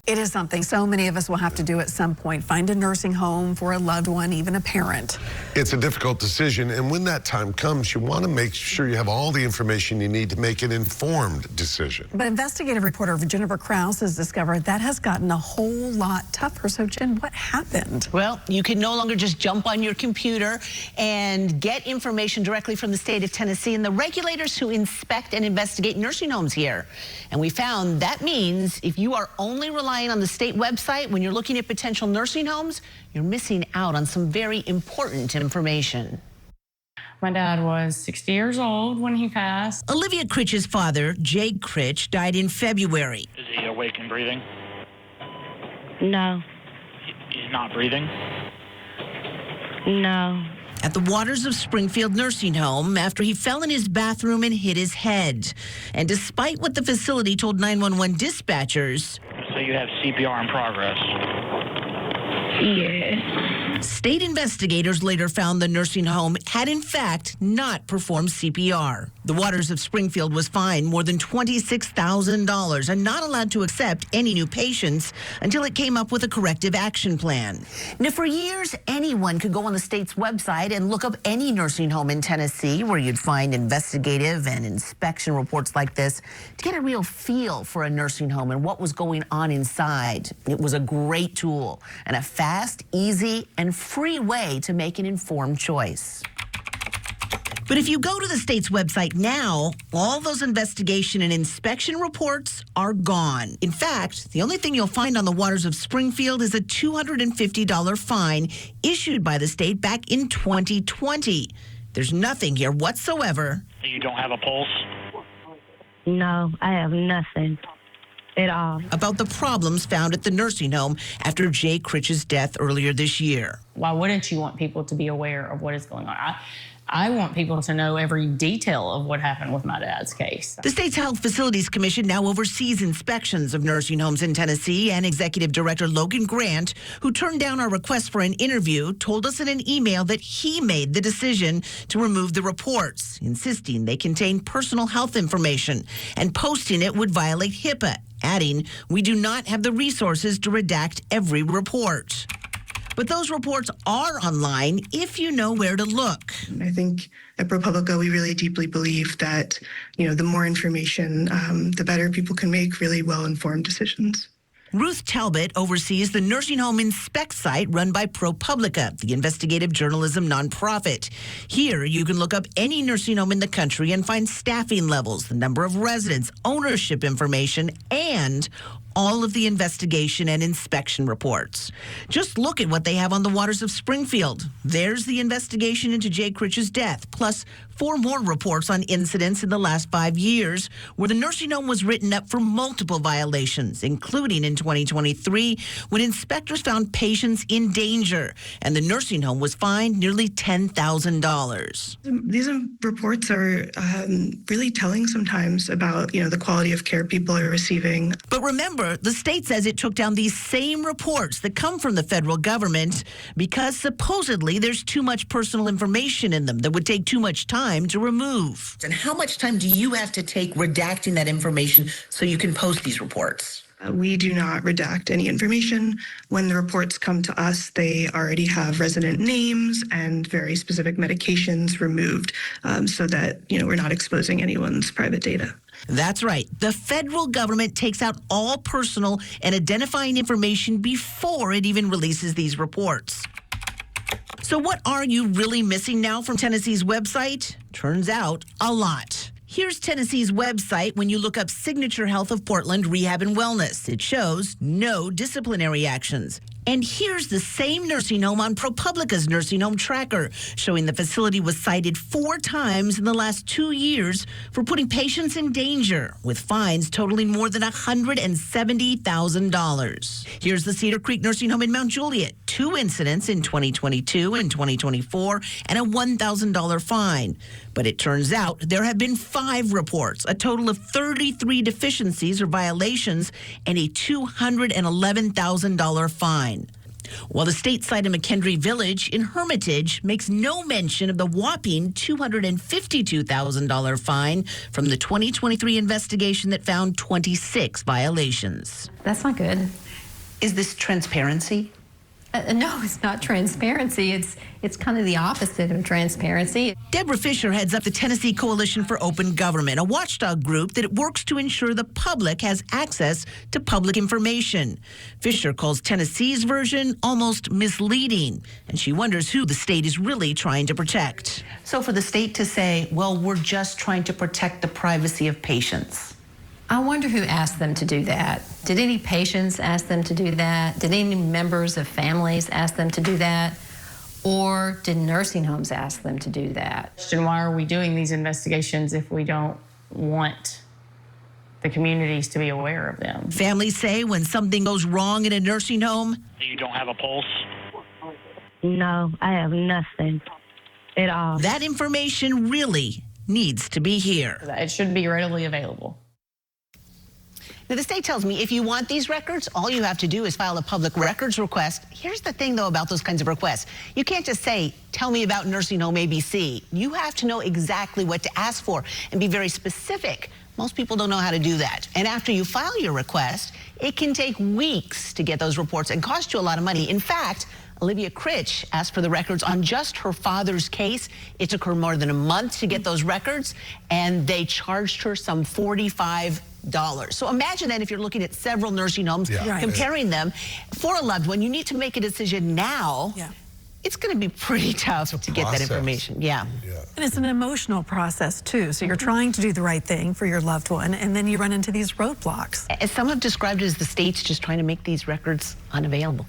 It is something so many of us will have to do at some point, find a nursing home for a loved one, even a parent. It's a difficult decision, and when that time comes, you want to make sure you have all the information you need to make an informed decision. But investigative reporter Jennifer Krause has discovered that has gotten a whole lot tougher. So, Jen, what happened? Well, you can no longer just jump on your computer and get information directly from the state of Tennessee and the regulators who inspect and investigate nursing homes here. And we found that means if you are only relying on the state website when you're looking at potential nursing homes, you're missing out on some very important information. My dad was 60 years old when he passed. Olivia Critch's father, Jay Critch, died in February. Is he awake and breathing? No. He's not breathing? No. At the Waters of Springfield nursing home after he fell in his bathroom and hit his head. And despite what the facility told 911 dispatchers, So you have CPR in progress? Yes. state investigators later found the nursing home had in fact not performed CPR. The Waters of Springfield was fined more than $26,000 and not allowed to accept any new patients until it came up with a corrective action plan. Now, for years, anyone could go on the state's website and look up any nursing home in Tennessee where you'd find investigative and inspection reports like this to get a real feel for a nursing home and what was going on inside. It was a great tool and a fast, easy, and free way to make an informed choice. But if you go to the state's website now, all those investigation and inspection reports are gone. In fact, the only thing you'll find on the Waters of Springfield is a $250 fine issued by the state back in 2020. There's nothing here whatsoever. You don't have a pulse? No, I have nothing at all. About the problems found at the nursing home after Jay Critch's death earlier this year. Why wouldn't you want people to be aware of what is going on? I want people to know every detail of what happened with my dad's case. The state's Health Facilities Commission now oversees inspections of nursing homes in Tennessee, and Executive Director Logan Grant, who turned down our request for an interview, told us in an email that he made the decision to remove the reports, insisting they contain personal health information, and posting it would violate HIPAA, adding, "We do not have the resources to redact every report." But those reports are online if you know where to look. I think at ProPublica, we really deeply believe that, the more information, the better people can make really well-informed decisions. Ruth Talbot oversees the Nursing Home Inspect site run by ProPublica, the investigative journalism nonprofit. Here, you can look up any nursing home in the country and find staffing levels, the number of residents, ownership information, and all of the investigation and inspection reports. Just look at what they have on the Waters of Springfield. There's the investigation into Jay Critch's death, plus 4 more reports on incidents in the last 5 years where the nursing home was written up for multiple violations, including in 2023 when inspectors found patients in danger and the nursing home was fined nearly $10,000. These reports are really telling sometimes about, the quality of care people are receiving. But remember, the state says it took down these same reports that come from the federal government because supposedly there's too much personal information in them that would take too much time to remove. And how much time do you have to take redacting that information so you can post these reports? We do not redact any information. When the reports come to us, they already have resident names and very specific medications removed so that, we're not exposing anyone's private data. That's right. The federal government takes out all personal and identifying information before it even releases these reports. So what are you really missing now from Tennessee's website? Turns out, a lot. Here's Tennessee's website when you look up Signature Health of Portland Rehab and Wellness. It shows no disciplinary actions. And here's the same nursing home on ProPublica's nursing home tracker, showing the facility was cited 4 times in the last 2 years for putting patients in danger, with fines totaling more than $170,000. Here's the Cedar Creek Nursing Home in Mount Juliet, 2 incidents in 2022 and 2024, and a $1,000 fine. But it turns out there have been 5 reports, a total of 33 deficiencies or violations, and a $211,000 fine. While the state site of McKendree Village in Hermitage makes no mention of the whopping $252,000 fine from the 2023 investigation that found 26 violations. That's not good. Is this transparency? No, it's not transparency. It's kind of the opposite of transparency. Deborah Fisher heads up the Tennessee Coalition for Open Government, a watchdog group that works to ensure the public has access to public information. Fisher calls Tennessee's version almost misleading, and she wonders who the state is really trying to protect. So for the state to say, well, we're just trying to protect the privacy of patients. I wonder who asked them to do that. Did any patients ask them to do that? Did any members of families ask them to do that? Or did nursing homes ask them to do that? And why are we doing these investigations if we don't want the communities to be aware of them? Families say when something goes wrong in a nursing home, You don't have a pulse? No, I have nothing at all. that information really needs to be here. It should be readily available. Now, the state tells me if you want these records, all you have to do is file a public records request. Here's the thing, though, about those kinds of requests. You can't just say, tell me about nursing home ABC. You have to know exactly what to ask for and be very specific. Most people don't know how to do that. And after you file your request, it can take weeks to get those reports and cost you a lot of money. In fact, Olivia Critch asked for the records on just her father's case. It took her more than a month to get those records, and they charged her some $45. So imagine that if you're looking at several nursing homes, comparing them for a loved one, you need to make a decision now. It's going to be pretty tough to get that information. Yeah. And it's an emotional process, too. So you're trying to do the right thing for your loved one, and then you run into these roadblocks. As some have described it as the state's just trying to make these records unavailable.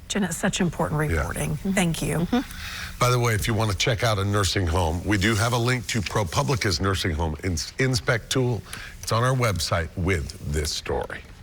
Jen, it's such important reporting. Thank you. By the way, if you want to check out a nursing home, we do have a link to ProPublica's nursing home inspect tool. It's on our website with this story.